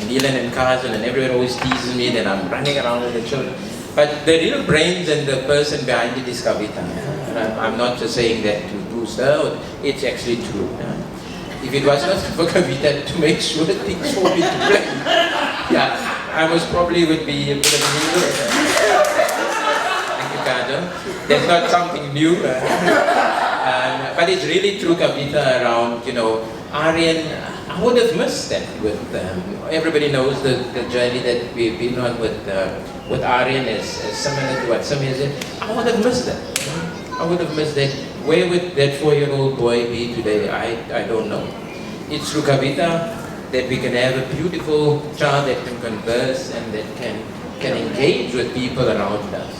Neelan and Kajal and everyone always teases me that I'm running around with the children. But the real brains and the person behind it is Kavita. I'm not just saying that to boost her, it's actually true. If it was not for Kavita to make sure that things fall into place, yeah, I most probably would be a bit of an idiot. Thank you, Kajal. That's not something new. But it's really true, Kavita, around, you know, Aryan. I would have missed that with, everybody knows the journey that we've been on with Aryan is similar to what Samir said. I would have missed that. I would have missed that. Where would that 4-year-old boy be today? I don't know. It's through Kavita that we can have a beautiful child that can converse and that can engage with people around us.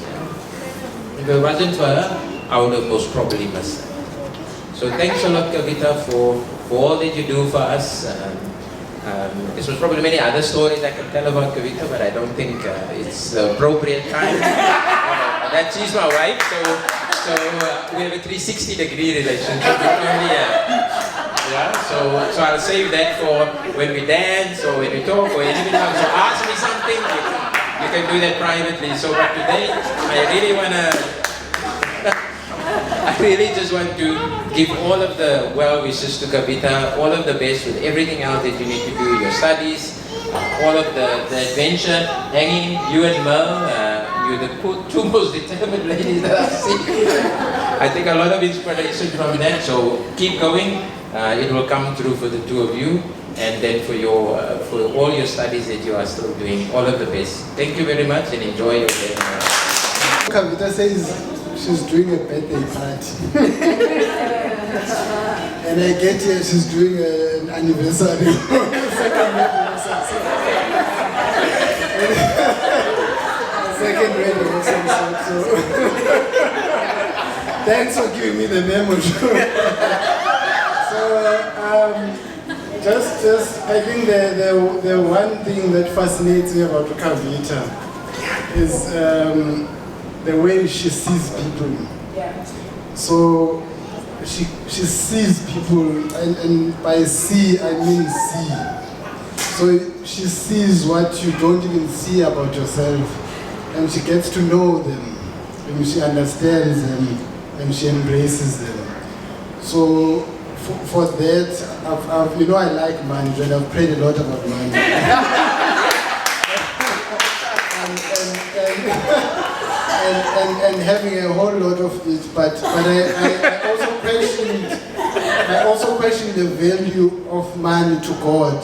If it wasn't for her, I would have most probably missed her. So thanks a lot, Kavita, for all that you do for us. This was probably many other stories I could tell about Kavita, but I don't think it's the appropriate time. That she's my wife, so we have a 360-degree relationship. So I'll save that for when we dance or when we talk or anything else. So ask me something, you can do that privately. So but today, I really just want to give all of the well wishes to Kavita, all of the best with everything else that you need to do, your studies, all of the adventure, hanging, you and Merle, you're the two most determined ladies that I've seen. I take a lot of inspiration from that, so keep going. It will come through for the two of you, and then for all your studies that you are still doing, all of the best. Thank you very much and enjoy your day. Kavita says she's doing a birthday party. And I get here, she's doing an anniversary. Second anniversary. So thanks for giving me the memo. Just I think the one thing that fascinates me about Kavita is the way she sees people. So she sees people, and by see I mean see. So she sees what you don't even see about yourself, and she gets to know them, and she understands them, and she embraces them. So for that, you know, I like mantra, and I've prayed a lot about mantra. and having a whole lot of it, but I also questioned the value of money to God.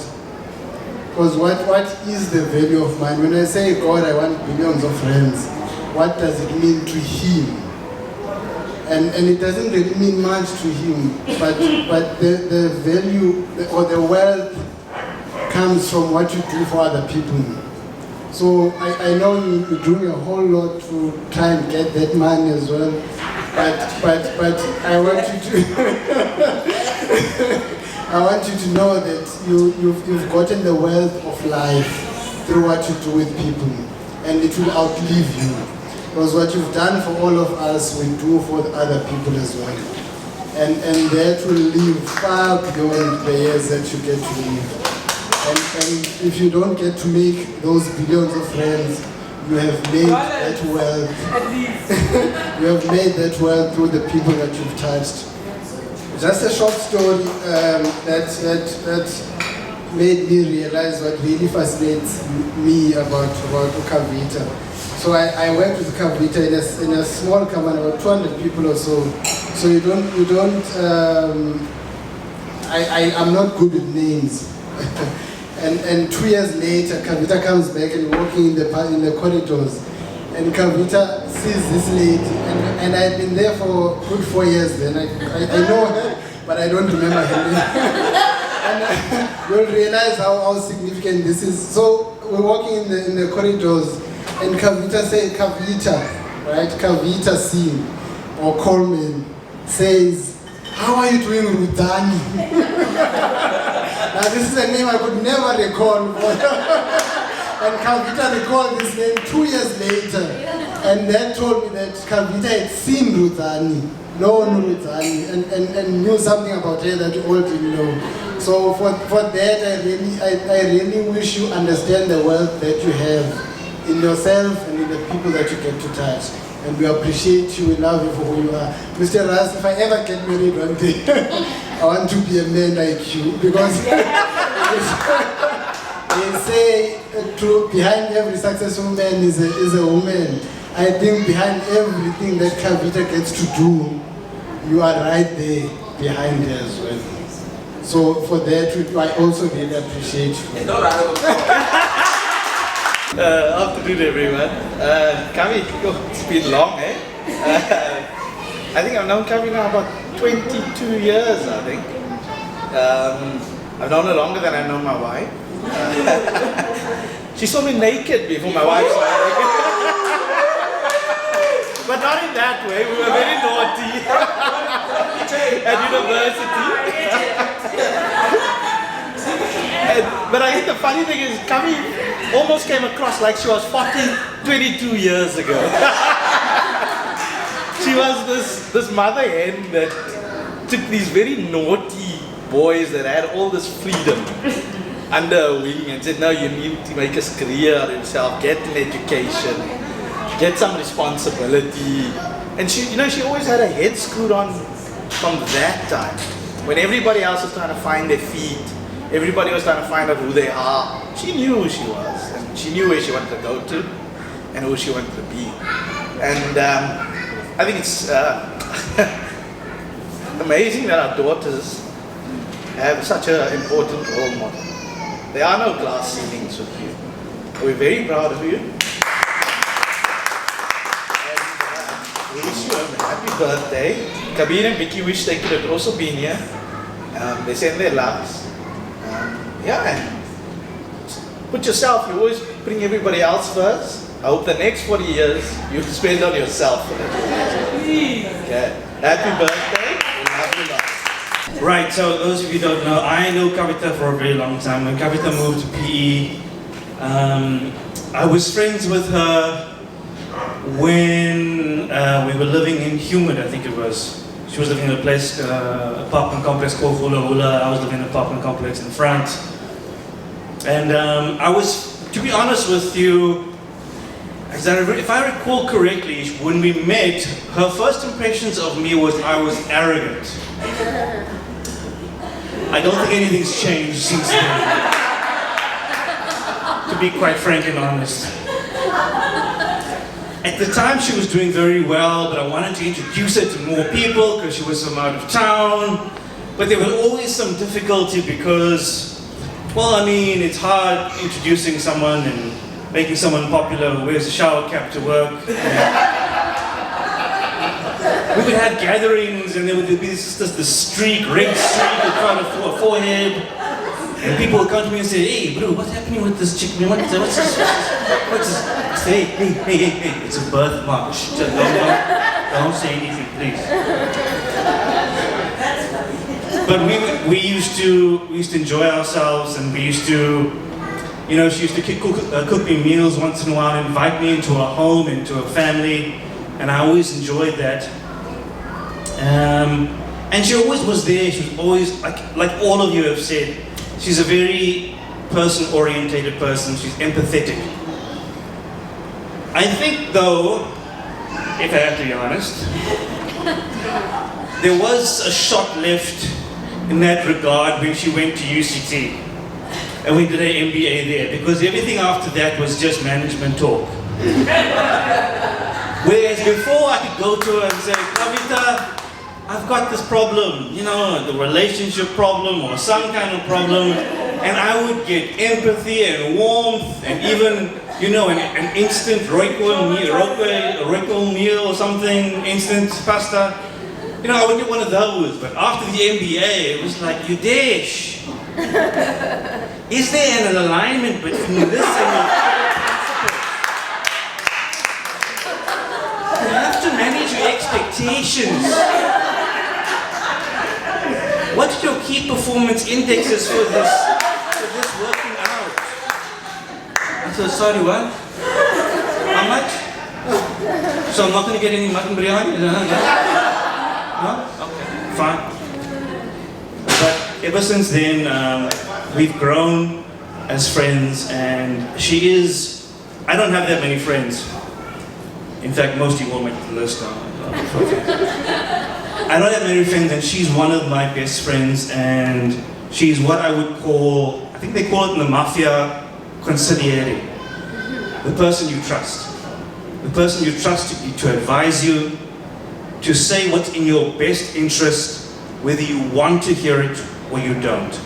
Because what is the value of money? When I say God, I want billions of friends, what does it mean to Him? And it doesn't really mean much to Him, but the value or the wealth comes from what you do for other people. So I know you're doing a whole lot to try and get that money as well, but I want you to I want you to know that you've gotten the wealth of life through what you do with people, and it will outlive you. Because what you've done for all of us, we do for the other people as well. And that will live far beyond the years that you get to live. And if you don't get to make those billions of friends, you have made that wealth. You have made that wealth through the people that you've touched. Just a short story that made me realize what really fascinates me about Kavita. So I worked with Kavita in a small company, about 200 people or so. So I'm not good with names. And 2 years later, Kavita comes back and walking in the corridors. And Kavita sees this lady, and I've been there for a good 4 years then. I know her, but I don't remember her name. And you'll realize how significant this is. So we're walking in the corridors, and Kavita right? Kavita Singh, or Coleman, says, "How are you doing, Rudani?" Now this is a name I could never recall. And Kavita recalled this name 2 years later. And then told me that Kavita had seen Rudani, known Rudani, and knew something about her that you all didn't know. So for that, I really wish you understand the wealth that you have in yourself and in the people that you get to touch. And we appreciate you, we love you for who you are. Mr. Ras, if I ever get married one day, I want to be a man like you, because they say behind every successful man is a woman. I think behind everything that Kavita gets to do, you are right there behind her as well. So for that, I also really appreciate you. Afternoon everyone. Kavi, it's been long, eh? I think I've known Kavi now about 22 years, I think. I've known her longer than I know my wife. She saw me naked before my wife saw me naked. But not in that way, we were very naughty at university. But I think the funny thing is, Kavi almost came across like she was 22 years ago. She was this mother hen that took these very naughty boys that had all this freedom under her wing and said, no, you need to make a career of yourself, get an education, get some responsibility. And she, she always had her head screwed on from that time. When everybody else was trying to find their feet, everybody was trying to find out who they are. She knew who she was, and she knew where she wanted to go to, and who she wanted to be. And I think it's amazing that our daughters have such an important role model. There are no glass ceilings with you. We're very proud of you. And we wish you a happy birthday. Kabir and Vicky wish they could have also been here. They send their loves. And put yourself, you always bring everybody else first. I hope the next 40 years you spend on yourself. Okay. Happy birthday. We'll have you lots. Right, so those of you who don't know, I know Kavita for a very long time. When Kavita moved to PE, I was friends with her when we were living in Humid, I think it was. She was living in a place, apartment complex called Hula Hula. I was living in an apartment complex in front. And I was, to be honest with you, if I recall correctly, when we met, her first impressions of me was I was arrogant. I don't think anything's changed since then, to be quite frank and honest. At the time she was doing very well, but I wanted to introduce her to more people because she was from out of town. But there was always some difficulty because, well, I mean, it's hard introducing someone and making someone popular who wears a shower cap to work. We would have gatherings and there would be this streak, red streak in front of her forehead. And people would come to me and say, hey, bro, what's happening with this chick? What's this? I say, hey, it's a birthmark. Don't say anything, please. But we used to enjoy ourselves, and we used to, she used to cook me meals once in a while, and invite me into her home, into her family, and I always enjoyed that. And she always was there. She was always, like all of you have said, she's a very person-orientated person. She's empathetic. I think, though, if I have to be honest, there was a shot left in that regard when she went to UCT and we did her MBA there, because everything after that was just management talk. Whereas before I could go to her and say, Kavita, I've got this problem, the relationship problem or some kind of problem, And I would get empathy and warmth and even, you know, an instant Royco meal or something, instant pasta. You know, I would get one of those, but after the MBA, it was like, Yudesh, is there an alignment between this and your principles? You have to manage your expectations. What are your key performance indexes for this working out? I said, sorry, what? How much? So I'm not going to get any mutton biryani? No? Okay, fine. But ever since then, we've grown as friends, and she is, I don't have that many friends. In fact, most of you won't make the list. I don't have many friends, and she's one of my best friends, and she's what I would call, I think they call it in the mafia, consigliere. The person you trust. The person you trust to advise you, to say what's in your best interest, whether you want to hear it or you don't.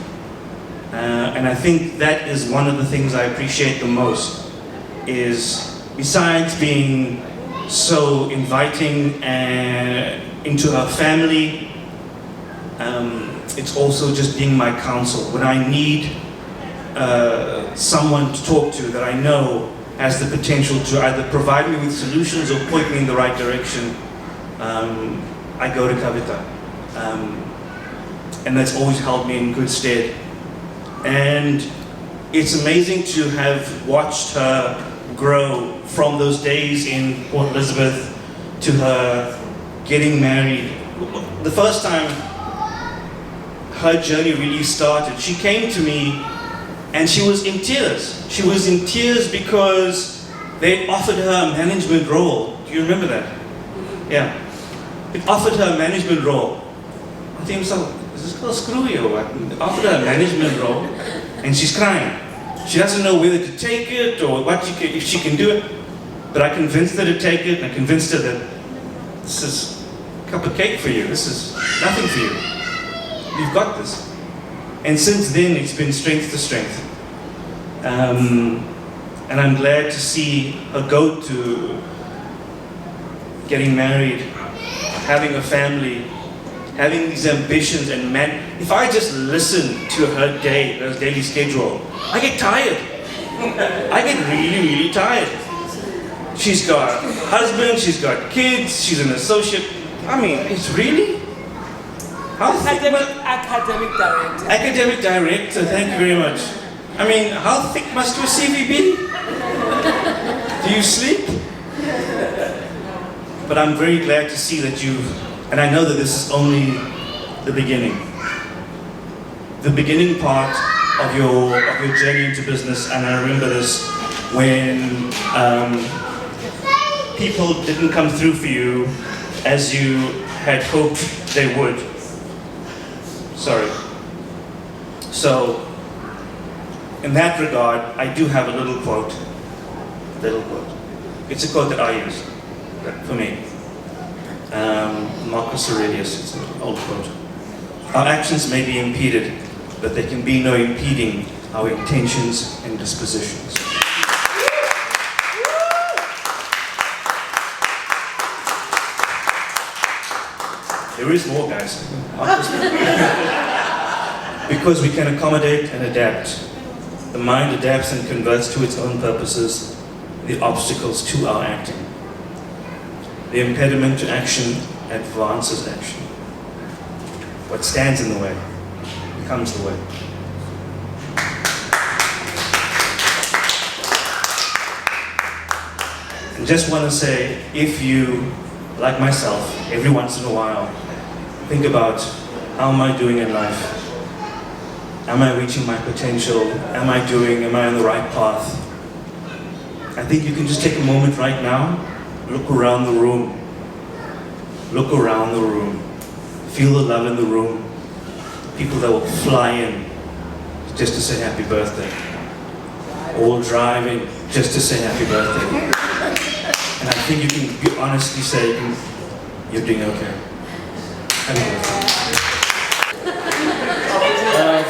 And I think that is one of the things I appreciate the most, is besides being so inviting into her family, it's also just being my counsel. When I need someone to talk to that I know has the potential to either provide me with solutions or point me in the right direction, I go to Kavita. And that's always held me in good stead. And it's amazing to have watched her grow from those days in Port Elizabeth to her getting married. The first time her journey really started, she came to me and she was in tears. She was in tears because they offered her a management role. Do you remember that? Yeah. It offered her a management role. I think so. Is this girl screwy or what? It offered her a management role, and she's crying. She doesn't know whether to take it or what if she can do it. But I convinced her to take it, and I convinced her that this is a cup of cake for you. This is nothing for you. You've got this. And since then, it's been strength to strength. And I'm glad to see her go to getting married, having a family, having these ambitions, and man, if I just listen to her daily schedule, I get tired. I get really, really tired. She's got a husband, she's got kids, she's an associate. I mean, it's really? Academic director. Academic director, thank you very much. I mean, how thick must your CV be? Do you sleep? But I'm very glad to see that and I know that this is only the beginning. The beginning part of your journey into business, and I remember this when people didn't come through for you as you had hoped they would. Sorry. So, in that regard, I do have a little quote. It's a quote that I use, for me. Marcus Aurelius, it's an old quote. Our actions may be impeded, but there can be no impeding our intentions and dispositions. There is more, guys. Because we can accommodate and adapt. The mind adapts and converts to its own purposes the obstacles to our acting. The impediment to action advances action. What stands in the way becomes the way. And just want to say, if you, like myself, every once in a while, think about, how am I doing in life? Am I reaching my potential? Am I on the right path? I think you can just take a moment right now, look around the room. Look around the room. Feel the love in the room. People that will fly in just to say happy birthday. Or drive in just to say happy birthday. And I think you can honestly say, you're doing okay. Happy birthday.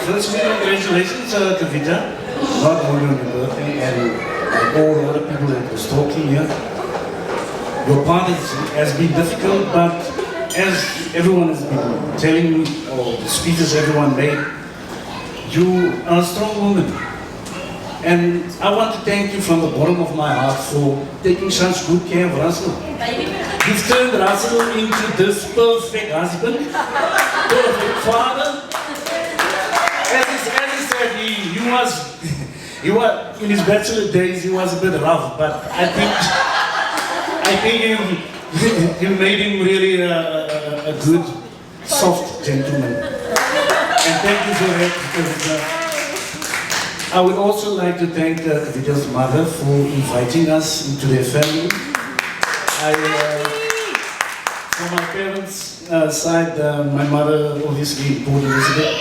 firstly, congratulations, Kavita. Not only on your birthday and like all the other people that was talking here. Your part has been difficult, but as everyone has been telling me, or the speeches everyone made, you are a strong woman. And I want to thank you from the bottom of my heart for taking such good care of Russell. You've turned Russell into this perfect husband, perfect father. As he said, he was in his bachelor days. He was a bit rough, but I think you made him really a good, soft gentleman. And thank you for that. Because, I would also like to thank Kavita's mother for inviting us into their family. From my parents' side, my mother obviously in Port Elizabeth.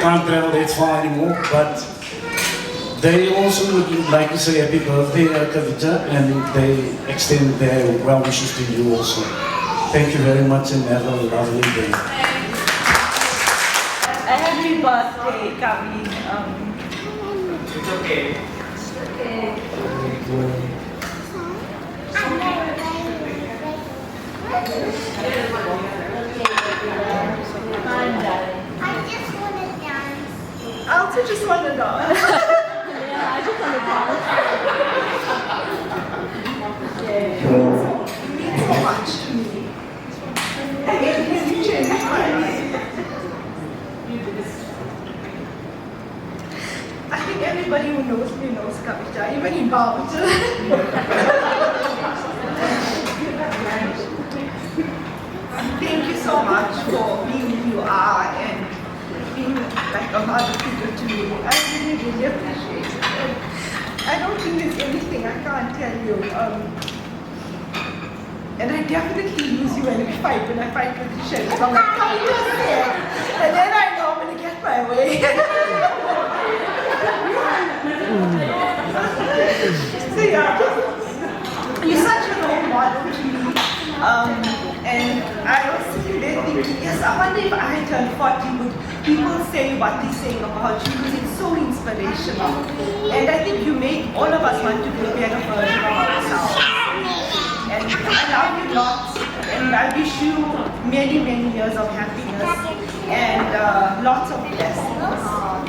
Can't travel that far anymore, but they also would like to say happy birthday, Kavita, and they extend their well wishes to you also. Thank you very much and have a lovely day. Happy birthday, Kavi. It's okay. I also just want to dance. Yeah, I just want to dance. It means so much to me. And it really changed my life. I think everybody who knows me knows Kavita, even in Bhavita. Thank you so much for being who you are and being like a mother figure to me. I really, really appreciate it. I don't think there's anything I can't tell you. And I definitely use you when I fight with Michelle. So I'm like, come here, and then I know I'm going to get my way. So yeah, you're such a role model to me. And I was sitting there thinking, yes, I wonder if I turned 40, would people say what they're saying about you? Because it's so inspirational. And I think you make all of us want to be a better version of ourselves. And I love you lots. And I wish you many, many years of happiness and lots of blessings.